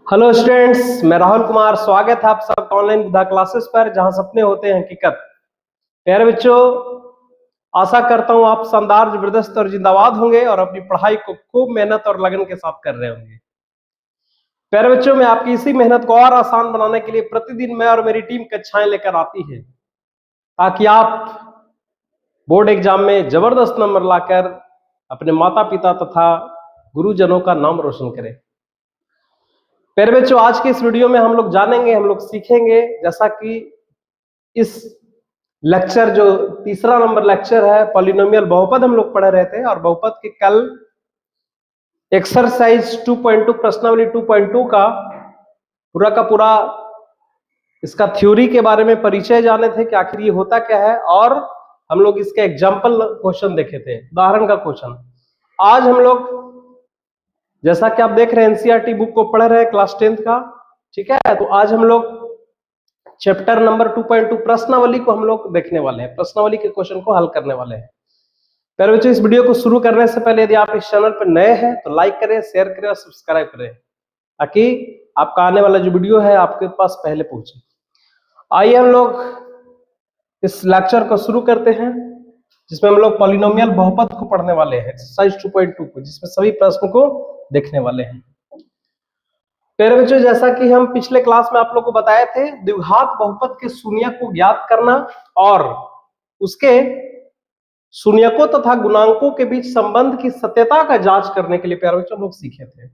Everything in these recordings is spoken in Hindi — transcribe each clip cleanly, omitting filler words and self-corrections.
हेलो स्टूडेंट्स, मैं राहुल कुमार। स्वागत है आप सबका ऑनलाइन बुधा क्लासेस पर, जहां सपने होते हैं हकीकत। प्यारे बच्चों, आशा करता हूं आप शानदार, जबरदस्त और जिंदाबाद होंगे और अपनी पढ़ाई को खूब मेहनत और लगन के साथ कर रहे होंगे। प्यारे बच्चों, मैं आपकी इसी मेहनत को और आसान बनाने के लिए प्रतिदिन मैं और मेरी टीम कक्षाएं लेकर आती है, ताकि आप बोर्ड एग्जाम में जबरदस्त नंबर लाकर अपने माता पिता तथा गुरुजनों का नाम रोशन करें। प्यारे बच्चों, आज के इस वीडियो में हम लोग जानेंगे, हम लोग सीखेंगे, जैसा कि इस लेक्चर जो तीसरा नंबर लेक्चर है, पॉलिनोमियल बहुपद हम लोग पढ़ रहे थे, और बहुपद के कल एक्सरसाइज 2.2 प्रश्नावली 2.2 का पूरा इसका थ्योरी के बारे में परिचय जाने थे कि आखिर ये होता क्या है, और हम लोग इसके एग्जाम्पल क्वेश्चन देखे थे, उदाहरण का क्वेश्चन। आज हम लोग, जैसा कि आप देख रहे हैं, एनसीईआरटी बुक को पढ़ रहे हैं क्लास 10th का, ठीक है। तो आज हम लोग चैप्टर नंबर 2.2 प्रश्नावली को हम लोग देखने वाले हैं, प्रश्नावली के क्वेश्चन को हल करने वाले हैं। प्यारे बच्चों, इस वीडियो को शुरू करने से पहले यदि आप इस चैनल पर नए हैं तो लाइक करें, शेयर करें और सब्सक्राइब करें, ताकि आपका आने वाला जो वीडियो है आपके पास पहले पहुंचे। आइए हम लोग इस लेक्चर को शुरू करते हैं, जिसमें हम लोग पॉलिनोमियल बहुपद को पढ़ने वाले हैं, एक्सरसाइज 2.2 को, जिसमें सभी प्रश्न को देखने वाले हैं। प्यारे बच्चों, जैसा कि हम पिछले क्लास में आप लोग को बताए थे, द्विघात बहुपद के शून्य को ज्ञात करना और उसके शून्यकों तथा गुणांकों के बीच संबंध की सत्यता का जांच करने के लिए प्यारे बच्चों हम लोग सीखे थे।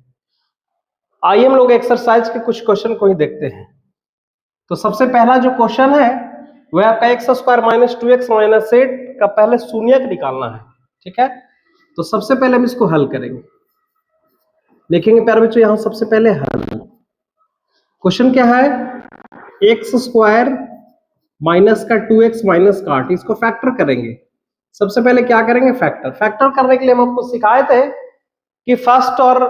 आइए हम लोग एक्सरसाइज के कुछ क्वेश्चन को ही देखते हैं। तो सबसे पहला जो क्वेश्चन है वह आपका x² - 2x - 8 का पहले शून्यक निकालना है, ठीक है। तो सबसे पहले हम इसको हल करेंगे, लिखेंगे प्यारे बच्चों यहां सबसे पहले हल। क्वेश्चन क्या है? x² माइनस का 2x माइनस का 8, इसको फैक्टर करेंगे। सबसे पहले क्या करेंगे? फैक्टर करने के लिए हम आपको सिखाए थे कि फर्स्ट और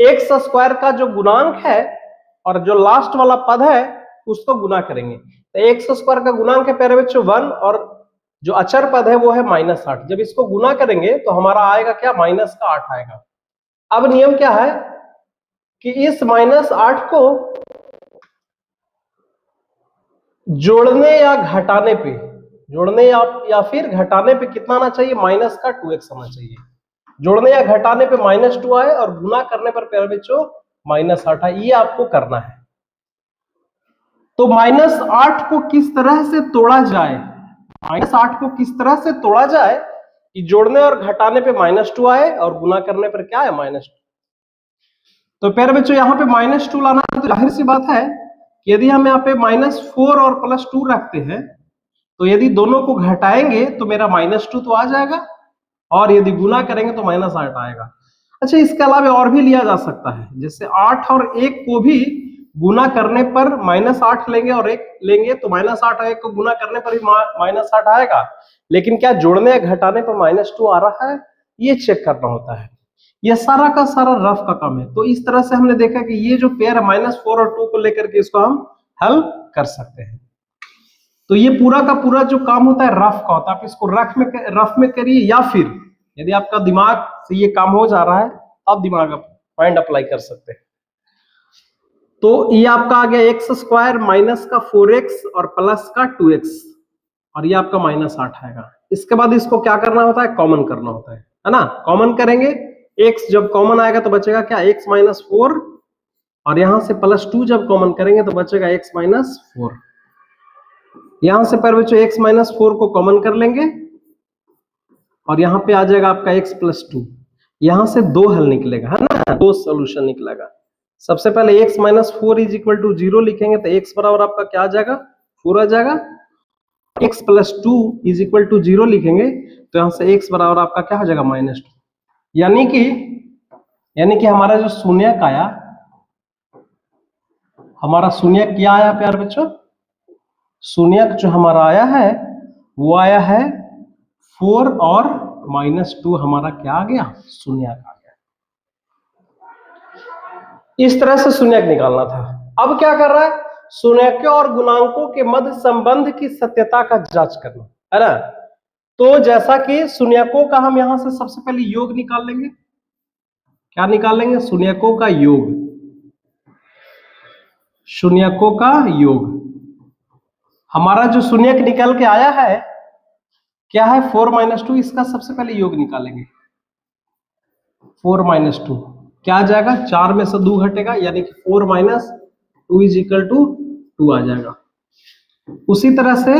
x² का जो गुणांक है और जो लास्ट वाला पद है उसको गुना करेंगे। तो x² का गुणांक है प्यारे बच्चों 1, और जो अचर पद है वो है -8। जब इसको गुना करेंगे तो हमारा आएगा क्या? -8 आएगा। अब नियम क्या है कि इस -8 को जोड़ने या घटाने पे, जोड़ने या फिर घटाने पे कितना आना चाहिए? -2x आना चाहिए। जोड़ने या घटाने पे -2 आए और गुना करने पर प्यारे बच्चों -8 आए, ये आपको करना है। तो -8 को किस तरह से तोड़ा जाए, -8 को किस तरह से तोड़ा जाए कि जोड़ने और घटाने पे -2 आए और गुना करने पर क्या है? -2। तो प्यारे बच्चों यहाँ पे -2 लाना है, तो जाहिर सी बात है कि यदि हम यहाँ पे -4 और +2 रखते हैं, तो यदि दोनों को घटाएंगे तो मेरा -2 तो आ जाएगा, और यदि गुना करेंगे तो -8 आएगा। अच्छा, इसके अलावा और भी लिया जा सकता है, जैसे 8 और 1 को भी गुना करने पर -8 लेंगे और 1 लेंगे तो -8 और 1 को गुना करने पर भी -8 आएगा। लेकिन क्या जोड़ने या घटाने पर -2 आ रहा है, ये चेक करना होता है। ये सारा का सारा रफ का काम है। तो इस तरह से हमने देखा कि ये जो पेयर है -4 और 2 को लेकर के इसको हम हल कर सकते हैं। तो ये पूरा का पूरा जो काम होता है रफ का होता है। आप इसको रफ में करिए, या फिर यदि आपका दिमाग से ये काम हो जा रहा है, आप दिमाग माइंड अप्लाई कर सकते हैं। तो ये आपका आ गया x² माइनस का 4x और प्लस का 2x, और ये आपका -8 आएगा। इसके बाद इसको क्या करना होता है? कॉमन करना होता है ना। कॉमन करेंगे, x जब कॉमन आएगा तो बचेगा क्या? x - 4, और यहां से +2 जब कॉमन करेंगे तो बचेगा x - 4। यहां से पर बच्चों x - 4 को कॉमन कर लेंगे, और यहां पे आ जाएगा आपका x + 2। यहां से 2 हल निकलेगा, है ना, 2 सॉल्यूशन निकलेगा। सबसे पहले x - 4 = 0 लिखेंगे, तो x बराबर आपका क्या आ जाएगा? 4 आ जाएगा। x + 2 = 0 लिखेंगे, तो यहां से x बराबर आपका क्या हो जाएगा? -2। यानी कि हमारा जो शून्यक आया, हमारा शून्यक क्या आया प्यार बच्चों? शून्यक जो हमारा आया है वो आया है 4 और -2, हमारा क्या आ गया? शून्यक आ गया। इस तरह से शून्यक निकालना था। अब क्या कर रहा है? शून्यकों और गुणांकों के मध्य संबंध की सत्यता का जांच करना, है ना। तो जैसा कि शून्यकों का हम यहां से सबसे पहले योग निकाल लेंगे। क्या निकाल लेंगे? शून्यकों का योग। शून्यकों का योग। हमारा जो शून्यक निकल के आया है क्या है 4 - 2, इसका सबसे पहले योग निकालेंगे। 4 - 2 क्या आ जाएगा, 4 में से 2 घटेगा यानी कि 4 - 2 = 2 आ जाएगा। उसी तरह से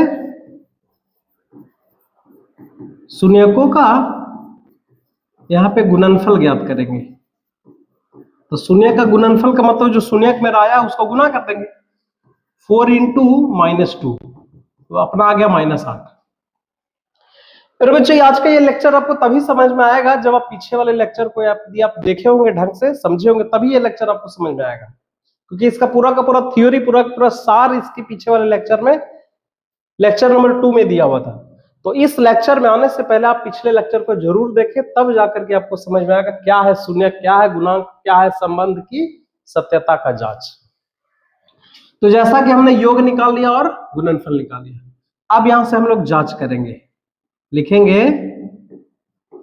शून्यकों का यहां पे गुणनफल ज्ञात करेंगे। तो शून्य का गुणनफल का मतलब जो शून्यक मेरा आया उसको गुना कर देंगे। 4 × -2 तो अपना आ गया -8। फिर बच्चों आज का ये लेक्चर आपको तभी समझ में आएगा जब आप पीछे वाले लेक्चर को आप देखे होंगे, ढंग से समझे होंगे, तभी ये लेक्चर आपको समझ में आएगा। क्योंकि इसका पूरा का पूरा थ्योरी, पूरा सार इसके पीछे वाले लेक्चर में, लेक्चर नंबर 2 में दिया हुआ था। तो इस लेक्चर में आने से पहले आप पिछले लेक्चर को जरूर देखें, तब जाकर के आपको समझ में आएगा क्या है शून्य, क्या है गुणांक, क्या है संबंध की सत्यता का जांच। तो जैसा कि हमने योग निकाल लिया और गुणनफल निकाल लिया, अब यहां से हम लोग जांच करेंगे, लिखेंगे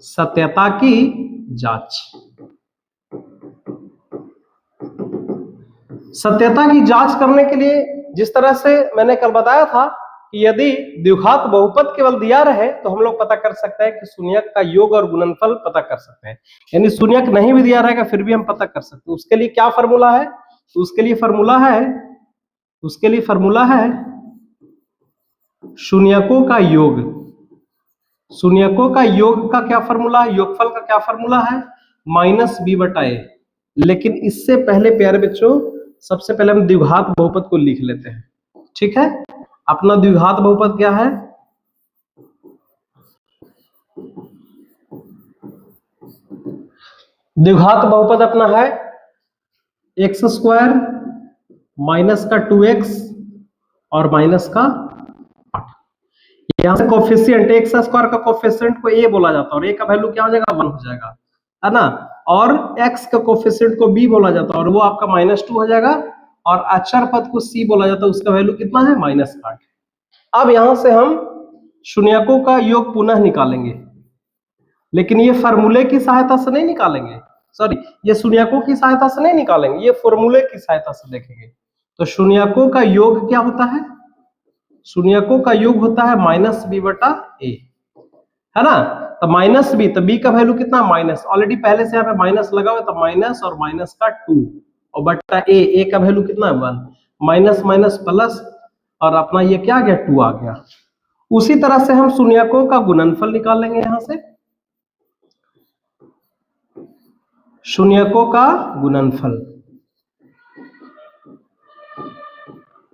सत्यता की जांच। सत्यता की जांच करने के लिए जिस तरह से मैंने कल बताया था कि यदि द्विघात बहुपद केवल दिया रहे तो हम लोग पता कर सकते हैं कि शून्यक का योग और गुणनफल पता कर सकते हैं। यानी शून्यक नहीं भी दिया रहेगा फिर भी हम पता कर सकते हैं। उसके लिए क्या फॉर्मूला है, तो उसके लिए फॉर्मूला है शून्यकों का योग। शून्यकों का योग का क्या फॉर्मूला है, योगफल का क्या फॉर्मूला है, -b/a। लेकिन इससे पहले प्यारे बच्चों सबसे पहले हम द्विघात बहुपद को लिख लेते हैं। ठीक है, अपना द्विघात बहुपद क्या है, द्विघात बहुपद अपना है x² माइनस का 2x और माइनस का 8। यहां से कोफिशिएंट x² का कोफिशिएंट को a बोला जाता है और a का वैल्यू क्या हो जाएगा, 1 हो जाएगा, है ना। और x का कोफिशिएंट को b बोला जाता है और वो आपका -2 हो जाएगा। और अक्षर पद को c बोला जाता है, उसका वैल्यू कितना है, -8। अब यहां से हम शून्यकों का योग पुनः निकालेंगे, लेकिन ये फॉर्मूले की सहायता से नहीं निकालेंगे, सॉरी ये शून्यकों की सहायता से नहीं निकालेंगे, ये फॉर्मूले की सहायता से देखेंगे। तो शून्यकों का योग क्या होता है, शून्यकों का योग होता है -b/a, है ना। तो -b, तो b का वैल्यू कितना, माइनस, ऑलरेडी पहले से यहाँ पे माइनस लगा हुआ, तो माइनस और माइनस का 2 और बट्टा a का वैल्यू कितना है, 1, माइनस माइनस प्लस और अपना ये क्या आ गया, 2 आ गया। उसी तरह से हम शून्यकों का गुणनफल निकाल लेंगे। यहां से शून्यकों का गुणनफल,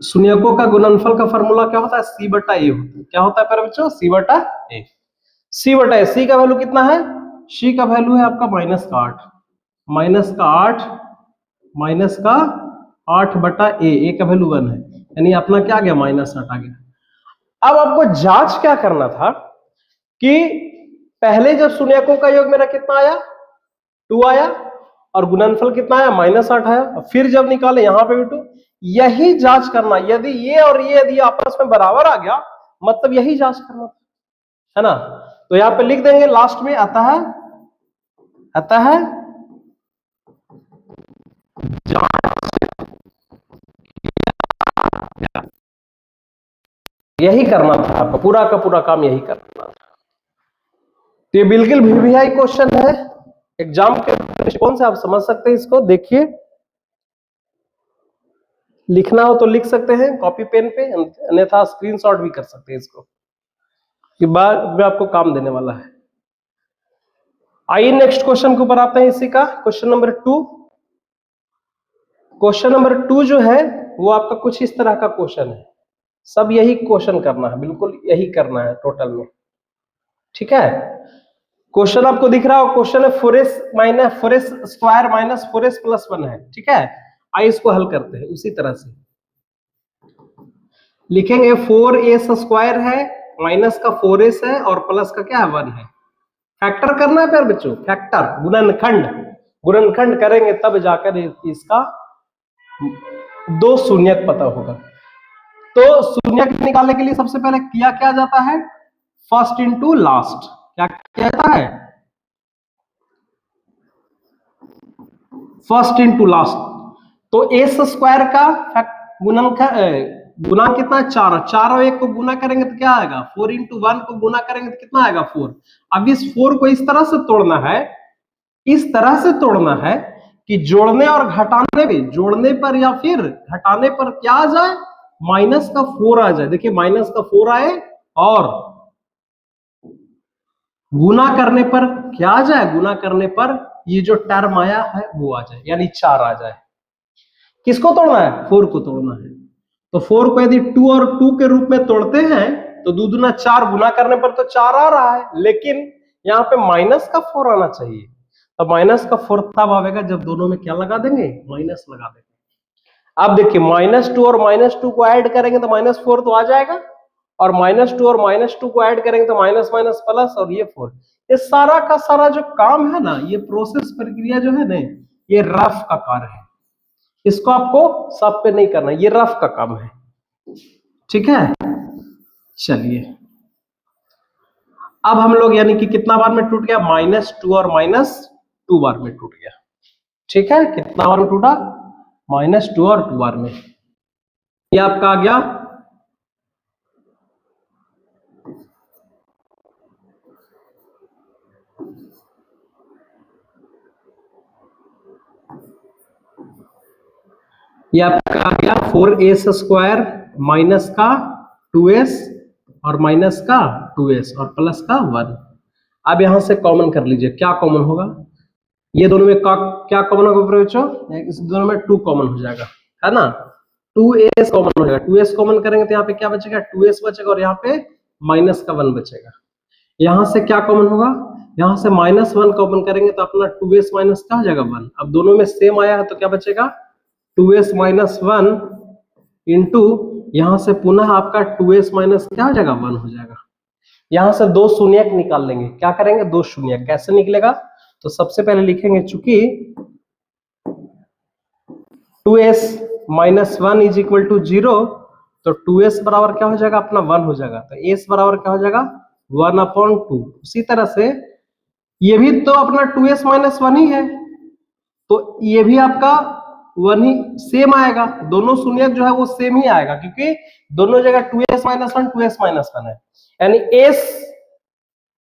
शून्यकों का गुणनफल का फॉर्मूला क्या होता है, c/a होता है। क्या होता है पर बच्चों, c/a। c/a, c का वैल्यू कितना है, c का वैल्यू है आपका -8, -8/a, का वैल्यू 1 है, यानी अपना क्या आ गया, -8 आ गया। अब आपको जांच क्या करना था कि पहले जब शून्यकों का योग मेरा कितना आया, 2 आया, और गुणनफल कितना आया, -8 आया, और फिर जब निकाले यहां पे भी 2। यही जांच करना, यदि ये और ये यदि आपस में बराबर आ गया मतलब यही जांच करना है ना। तो यहां पे लिख देंगे लास्ट में, अतः यही करना था आपका, पूरा का पूरा काम यही करना था। तो ये बिल्कुल वीवीआई क्वेश्चन है, एग्जाम के दृष्टिकोण से आप समझ सकते हैं इसको। देखिए, लिखना हो तो लिख सकते हैं कॉपी पेन पे, अन्यथा स्क्रीनशॉट भी कर सकते हैं इसको, कि बाद में आपको काम देने वाला है। आइए नेक्स्ट क्वेश्चन के ऊपर आते हैं, इसी का क्वेश्चन नंबर 2। क्वेश्चन नंबर 2 जो है वो आपका कुछ इस तरह का क्वेश्चन है, सब यही क्वेश्चन करना है, बिल्कुल यही करना है टोटल में। ठीक है, क्वेश्चन आपको दिख रहा हो, क्वेश्चन है 4s² माइनस 4s प्लस 1 है। ठीक है, आइए इसको हल करते हैं। उसी तरह से लिखेंगे 4s² है, माइनस का 4s है और प्लस का क्या है, 1 है। फैक्टर करना है प्यार बच्चों, फैक्टर, गुणनखंड करेंगे तब जाकर इसका 2 शून्यक पता होगा। तो शून्यक निकालने के लिए सबसे पहले किया क्या जाता है, फर्स्ट इंटू लास्ट। क्या किया जाता है, फर्स्ट इंटू लास्ट। तो s² का गुना कितना है 4, 4 और 1 को गुना करेंगे तो क्या आएगा 4 इंटू 1 को गुना करेंगे तो कितना आएगा 4। अब इस 4 को इस तरह से तोड़ना है, इस तरह से तोड़ना है कि जोड़ने और घटाने में, जोड़ने पर या फिर घटाने पर क्या आ जाए, माइनस का 4 आ जाए। देखिए माइनस का 4 आए और गुना करने पर क्या आ जाए, गुना करने पर ये जो टर्म आया है वो आ जाए, यानी 4 आ जाए। किसको तोड़ना है, 4 को तोड़ना है। तो 4 को यदि 2 और 2 के रूप में तोड़ते हैं तो 2 दूना 4, गुना करने पर तो 4 आ रहा है, लेकिन यहाँ पे माइनस का 4 आना चाहिए। तो माइनस का 4 तब आएगा जब दोनों में क्या लगा देंगे, माइनस लगा देंगे। अब देखिए -2 और -2 को ऐड करेंगे तो -4 तो आ जाएगा, और -2 और -2 को ऐड करेंगे तो माइनस माइनस प्लस, और ये 4। ये सारा का सारा जो काम है ना, ये प्रोसेस प्रक्रिया जो है ना, ये रफ का कार्य है। इसको आपको सब पे नहीं करना, ये रफ का काम है, ठीक है। चलिए अब हम लोग यानी कि कितना बार में टूट गया, -2 और -2 बार में टूट गया, ठीक है। कितना बार में टूटा, -2 और 2 बार में। ये आपका आ गया ये आपका आ गया 4s² माइनस का 2s और माइनस का 2s और प्लस का 1। अब यहां से कॉमन कर लीजिए, क्या कॉमन होगा, ये दोनों में क्या कॉमन होगा बच्चों, इस दोनों में 2 कॉमन हो जाएगा, है ना। 2s कॉमन हो जाएगा, 2s कॉमन करेंगे तो यहाँ पे क्या बचेगा, 2s बचेगा, और यहाँ पे माइनस का 1 बचेगा। यहां से क्या कॉमन होगा, यहां से -1 कॉमन करेंगे तो अपना 2s माइनस क्या हो जाएगा 1। अब दोनों में सेम आया है तो क्या बचेगा 2s माइनस 1 इंटू, यहां से पुनः आपका 2s माइनस क्या हो जाएगा 1 हो जाएगा। यहां से 2 शून्यक निकाल लेंगे, क्या करेंगे 2 शून्यक, कैसे निकलेगा, तो सबसे पहले लिखेंगे चूंकि 2s minus 1 is equal to 0, तो 2s बराबर क्या हो जाएगा अपना 1 हो जाएगा, तो s बराबर क्या हो जाएगा 1/2। उसी तरह से ये भी तो अपना 2s माइनस 1 ही है, तो ये भी आपका 1 ही सेम आएगा, दोनों शून्यक जो है वो सेम ही आएगा, क्योंकि दोनों जगह 2s माइनस 1 2s माइनस 1 है, यानी s,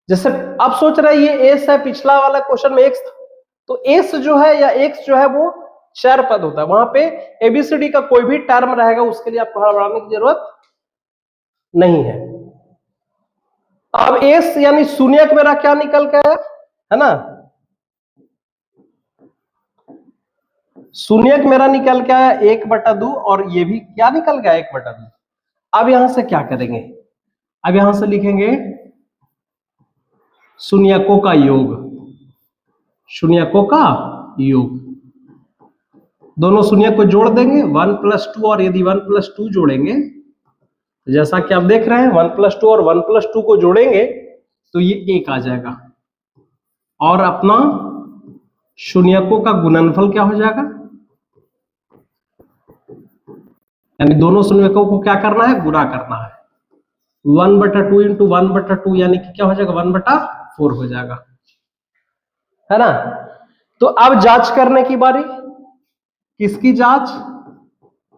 जैसे आप सोच रहे हैं ये s है, पिछला वाला क्वेश्चन में x था, तो s जो है या x जो है वो 4 पद होता है, वहां पे एबीसीडी का कोई भी टर्म रहेगा उसके लिए आपको बढ़ाने की जरूरत नहीं है। अब s यानी शून्यक मेरा क्या निकल के आया, है ना, शून्यक मेरा निकल के आया 1/2, और ये भी क्या निकल गया 1/2। अब यहां से क्या करेंगे, अब यहां से लिखेंगे शून्यकों का योग, शून्यकों का योग, दोनों शून्यक को जोड़ देंगे 1 + 2, और यदि 1 + 2 जोड़ेंगे, जैसा कि आप देख रहे हैं 1 + 2 और 1 + 2 को जोड़ेंगे तो ये 1 आ जाएगा, और अपना शून्यकों का गुणनफल क्या हो जाएगा, यानी दोनों शून्यकों को क्या करना है, गुणा करना है। 1/2 इंटू 1/2 यानी कि क्या हो जाएगा 1/4 हो जाएगा, है ना। तो अब जांच करने की बारी, किसकी जांच,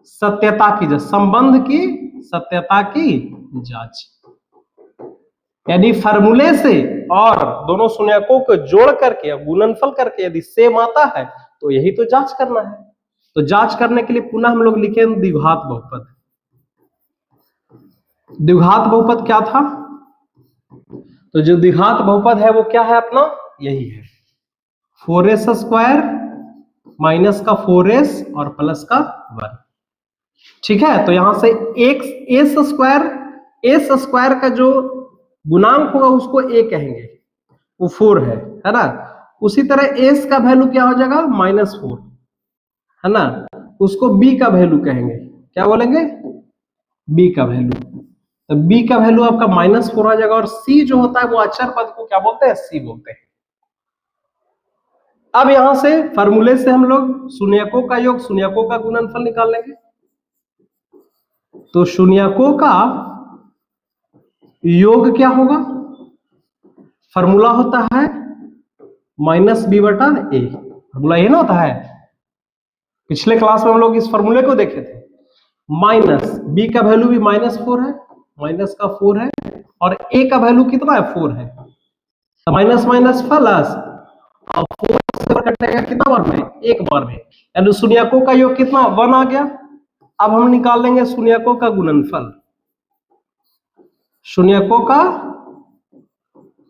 सत्यता की जांच, संबंध की सत्यता की जांच, यानी फार्मूले से और दोनों शून्यकों को जोड़ करके गुणनफल करके यदि सेम आता है तो यही तो जांच करना है। तो जांच करने के लिए पुनः हम लोग लिखे द्विघात बहुपद। द्विघात बहुपद क्या था, तो जो द्विघात बहुपद है वो क्या है अपना, यही है 4s² माइनस का 4s और प्लस का 1, ठीक है। तो यहां से s² का जो गुणांक होगा उसको a कहेंगे, वो 4 है ना। उसी तरह s का वैल्यू क्या हो जाएगा -4, है ना, उसको b का वैल्यू कहेंगे, क्या बोलेंगे b का वैल्यू, तो b का वैल्यू आपका -4 आ जाएगा, और c जो होता है वो अचर पद को क्या बोलते हैं, c बोलते हैं। अब यहां से फार्मूले से हम लोग शून्यकों का योग शून्यकों का गुणनफल निकाल लेंगे, तो शून्यकों का योग क्या होगा, फार्मूला होता है -b/a, फार्मूला ये ना होता है, पिछले क्लास में हम लोग इस फार्मूले को देखे थे, माइनस बी का वैल्यू भी -4 है, माइनस का 4 है, और ए का वैल्यू कितना है 4 है, तो माइनस माइनस प्लस, और 4 से कटेगा कितना बार में, एक बार में, यानी शून्यकों का योग कितना 1 आ गया। अब हम निकाल लेंगे शून्यकों का गुणनफल, शून्यकों का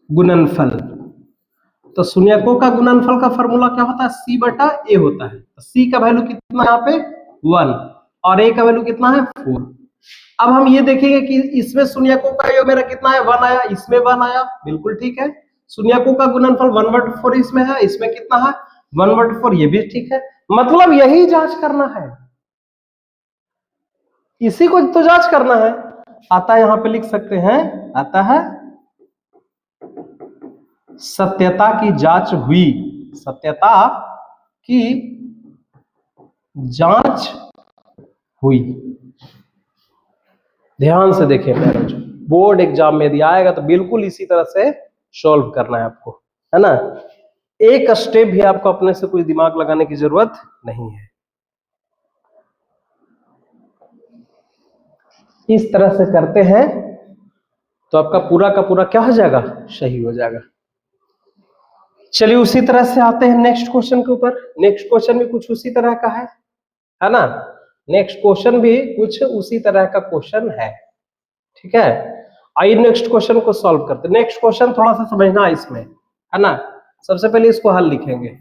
गुणनफल, तो शून्यकों का गुणनफल का फॉर्मूला क्या होता है, सी बटा ए होता है। तो सी का वैल्यू कितना यहाँ पे 1 और ए का वैल्यू कितना है 4। अब हम ये देखेंगे कि इसमें शून्यकों का योग मेरा कितना है 1 आया, इसमें 1 आया, बिल्कुल ठीक है। शून्यकों का गुणनफल 1/4 इसमें है, इसमें कितना है 1/4, ये भी ठीक है। मतलब यही जांच करना है, इसी को तो जांच करना है। आता है, यहां पे लिख सकते हैं, आता है सत्यता की जांच हुई, सत्यता की जांच हुई। ध्यान से देखें मेरे, बोर्ड एग्जाम में यदि आएगा तो बिल्कुल इसी तरह से सॉल्व करना है आपको, है ना। एक स्टेप भी आपको अपने से कोई दिमाग लगाने की जरूरत नहीं है। इस तरह से करते हैं तो आपका पूरा का पूरा क्या हो जाएगा, सही हो जाएगा। चलिए उसी तरह से आते हैं नेक्स्ट क्वेश्चन के ऊपर। नेक्स्ट क्वेश्चन भी कुछ उसी तरह का है ना। नेक्स्ट क्वेश्चन भी कुछ उसी तरह का क्वेश्चन है, ठीक है। आइए नेक्स्ट क्वेश्चन को सॉल्व करते हैं। नेक्स्ट क्वेश्चन थोड़ा सा समझना है इसमें, है ना। सबसे पहले इसको हल लिखेंगे,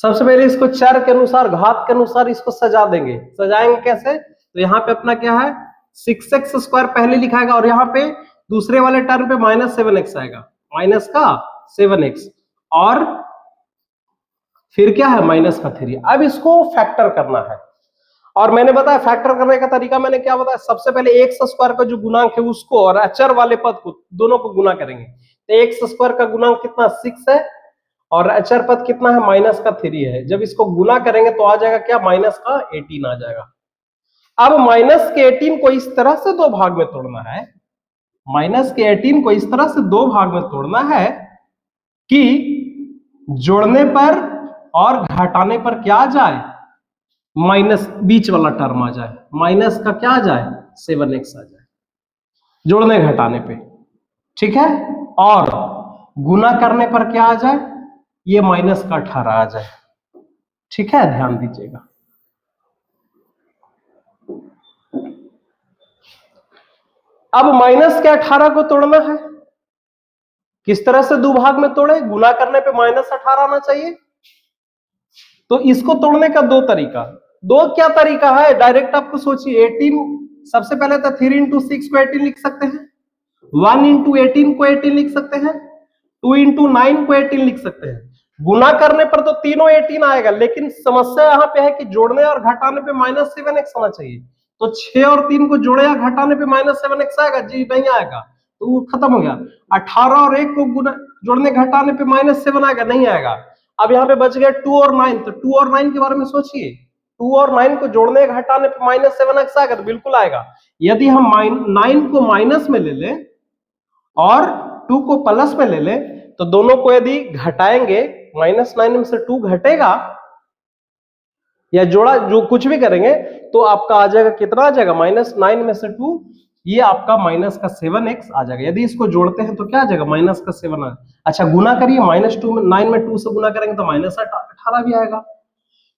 सबसे पहले इसको चर के अनुसार, घात के अनुसार इसको सजा देंगे। सजाएंगे कैसे, तो यहाँ पे अपना क्या है 6x² पहले लिखाएगा, और यहाँ पे दूसरे वाले टर्म पे -7x आएगा, माइनस का 7x, और फिर क्या है -3। अब इसको फैक्टर करना है, और मैंने बताया फैक्टर करने का तरीका मैंने क्या बताया, सबसे पहले x² का जो गुणांक है उसको और अचर वाले पद को दोनों को गुना करेंगे। तो x² का गुणांक कितना 6 है, और अचर पद कितना है -3 है। जब इसको गुना करेंगे तो आ जाएगा क्या -18 आ जाएगा। अब -18 को इस तरह से दो भाग में तोड़ना है, -18 को इस तरह से दो भाग में तोड़ना है कि जोड़ने पर और घटाने पर क्या आ जाए, माइनस बीच वाला टर्म आ जाए, माइनस का क्या आ जाए 7x आ जाए जोड़ने घटाने पे, ठीक है। और गुना करने पर क्या आ जाए, ये -18 आ जाए, ठीक है। ध्यान दीजिएगा, अब -18 को तोड़ना है, किस तरह से दो भाग में तोड़े, गुना करने पे -18 आना चाहिए। तो इसको तोड़ने का दो तरीका, दो क्या तरीका है, डायरेक्ट आपको सोचिए 18, सबसे पहले तो 3 × 6 को 18 लिख सकते हैं, 1 × 18 को 18 लिख सकते हैं, 2 × 9 को 18 लिख सकते हैं। गुना करने पर तो तीनों 18 आएगा, लेकिन समस्या यहाँ पे है कि जोड़ने और घटाने पे -7x आना चाहिए। तो 6 और 3 को जोड़े या घटाने पे -7x आएगा जी, नहीं आएगा, तो वो खत्म हो गया। 18 और 1 को गुना जोड़ने घटाने पे -7 आएगा, नहीं आएगा। अब यहाँ पे बच गया 2 और 9, तो 2 और 9 के बारे में सोचिए, 2 और 9 को जोड़ने घटाने पे -7x आएगा, तो बिल्कुल आएगा। यदि हम 9 को माइनस में ले लें और 2 को प्लस में ले लें, तो दोनों को यदि घटाएंगे, -9 में से 2 घटेगा या जोड़ा जो कुछ भी करेंगे तो आपका आ जाएगा, कितना आ जाएगा -9 में से 2, ये आपका -7x आ जाएगा। यदि इसको जोड़ते हैं तो क्या आ जाएगा -7। अच्छा गुना करिए, -2 में 9 में 2 से गुना करेंगे तो -18 भी आएगा।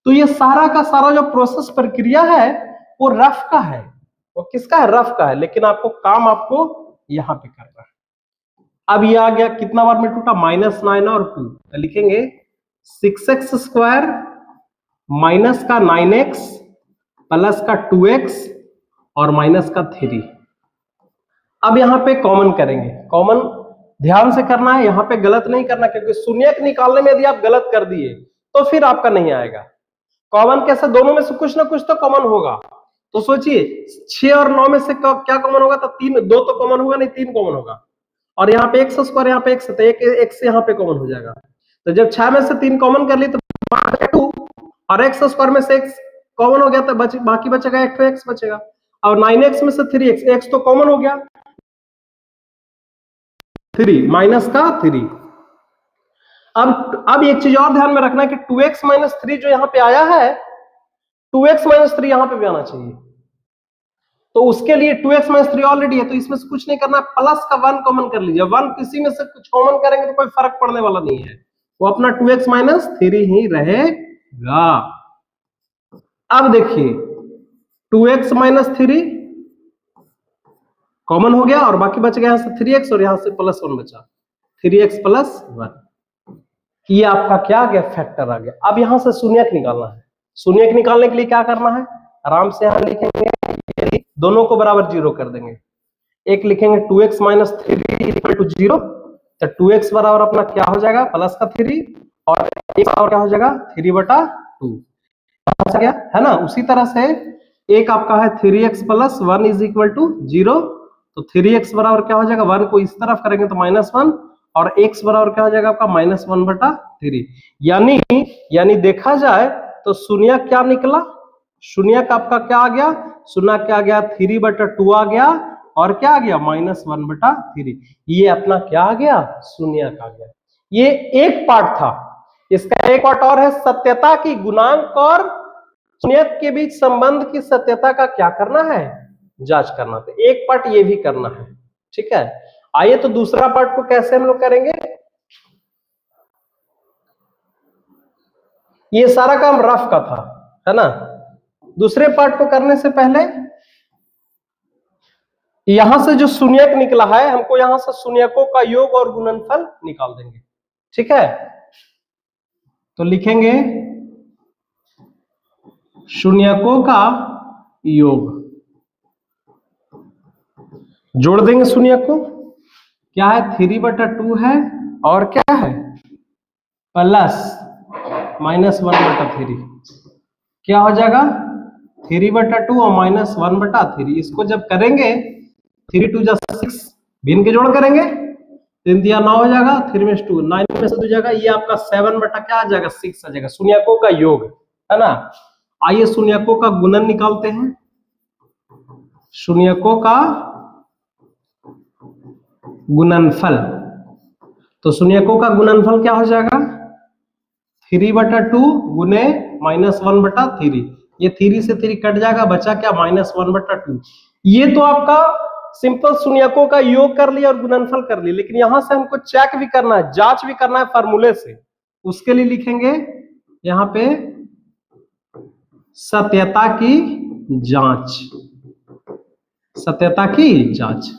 तो ये सारा का सारा जो प्रोसेस प्रक्रिया है वो रफ का है, वो किसका है, रफ का है, लेकिन आपको काम आपको यहां पे करना है। अब ये आ गया, कितना बार में टूटा, -9 और 2, तो लिखेंगे 6x² माइनस का 9x प्लस का 2x और माइनस का 3। अब यहां पे कॉमन करेंगे, कॉमन ध्यान से करना है, यहां पे गलत नहीं करना, क्योंकि शून्यक निकालने में यदि आप गलत कर दिए तो फिर आपका नहीं आएगा। कॉमन कैसे, दोनों में से कुछ ना कुछ तो कॉमन होगा। तो सोचिए 6 और 9 में से क्या कॉमन होगा, तो 3, 2 तो कॉमन होगा नहीं, 3 कॉमन होगा, और यहाँ पे x², यहाँ पे x, तो एक x यहाँ पे कॉमन हो जाएगा। तो जब 6 में से 3 कॉमन कर ली तो 2, और x² में से x कॉमन हो गया तो बाकी बचेगा 1x बचेगा, और 9x में से 3x, x तो कॉमन हो गया, 3 माइनस का 3। अब एक चीज और ध्यान में रखना है कि 2x - 3 जो यहाँ पे आया है, 2x - 3 यहाँ पे भी आना चाहिए, तो उसके लिए 2x माइनस 3 ऑलरेडी है, तो इसमें से कुछ नहीं करना, प्लस का 1 कॉमन कर लीजिए। 1 किसी में से कुछ कॉमन करेंगे तो कोई फर्क पड़ने वाला नहीं है, वो अपना 2x माइनस 3 ही रहेगा। अब देखिए 2x माइनस 3 कॉमन हो गया और बाकी बच गया यहां से 3x और यहां से प्लस 1 बचा, 3x प्लस 1। ये आपका क्या आ गया, फैक्टर आ गया। अब यहां से शून्यक निकालना है। शून्यक निकालने के लिए क्या करना है, आराम से यहां लिखेंगे, दोनों को बराबर 0 कर देंगे। एक लिखेंगे 2x माइनस 3 इक्वल टू 0, तो 2x बराबर अपना क्या हो जाएगा, प्लस का 3, और एक बराबर क्या हो जाएगा, 3/2 गया है ना। उसी तरह से एक आपका है 3x plus 1 is equal to 0, तो 3x बराबर क्या हो जाएगा, 1 को इस तरफ करेंगे तो -1, और x बराबर क्या हो जाएगा आपका -1/3। यानी देखा जाए तो शून्य क्या निकला, शून्य आपका क्या आ गया, शून्य क्या आ गया, 3/2 आ गया, और क्या आ गया, -1/3। ये अपना क्या आ गया, शून्य आ गया। ये एक पार्ट था। इसका एक पार्ट और है, सत्यता की गुणांक और शून्यक के बीच संबंध की सत्यता का क्या करना है, जांच करना। तो एक पार्ट ये भी करना है, ठीक है। आइए तो दूसरा पार्ट को कैसे हम लोग करेंगे। ये सारा काम रफ का था, है ना। दूसरे पार्ट को करने से पहले यहां से जो शून्यक निकला है, हमको यहां से शून्यकों का योग और गुणनफल निकाल देंगे, ठीक है। तो लिखेंगे शून्यकों का योग, जोड़ देंगे शून्यक को, क्या है 3/2 है, और क्या है प्लस -1/3, क्या हो जाएगा 3/2 और -1/3। इसको जब करेंगे 3 2 6, भिन्न के जोड़ करेंगे, 3 दिया 9 हो जाएगा, 3 में 2 9 में से 2 जाएगा, ये आपका 7 बटा क्या आ जाएगा 6 आ जाएगा, शून्यकों का योग, है ना। आइए शून्यकों का गुणन निकालते हैं। शून्यकों का गुणनफल, तो शून्यकों का गुणनफल क्या हो जाएगा, 3/2 गुने -1/3। ये 3 से 3 कट जाएगा, बचा क्या -1/2। ये तो आपका सिंपल शून्यकों का योग कर लिया और गुणनफल कर लिया, लेकिन यहां से हमको चेक भी करना है, जांच भी करना है फार्मूले से। उसके लिए लिखेंगे यहां पे सत्यता की जांच, सत्यता की जांच।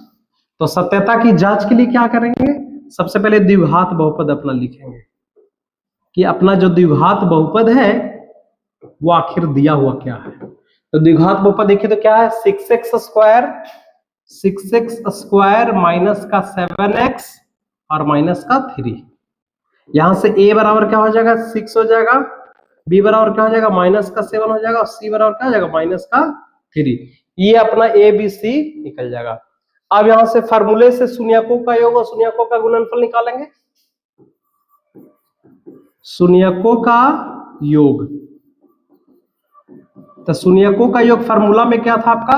तो सत्यता की जांच के लिए क्या करेंगे, सबसे पहले द्विघात बहुपद अपना लिखेंगे कि अपना जो द्विघात बहुपद है वो आखिर दिया हुआ क्या है। तो द्विघात बहुपद देखिए तो क्या है, 6x² माइनस का 7x और माइनस का 3। यहां से a बराबर क्या हो जाएगा 6 हो जाएगा, b बराबर क्या हो जाएगा -7 हो जाएगा, और c बराबर क्या हो जाएगा -3। ये अपना a b c निकल जाएगा। अब यहां से फार्मूले से शून्यकों का योग और शून्यकों का गुणनफल निकालेंगे। शून्यकों का योग, तो शून्यकों का योग फार्मूला में क्या था आपका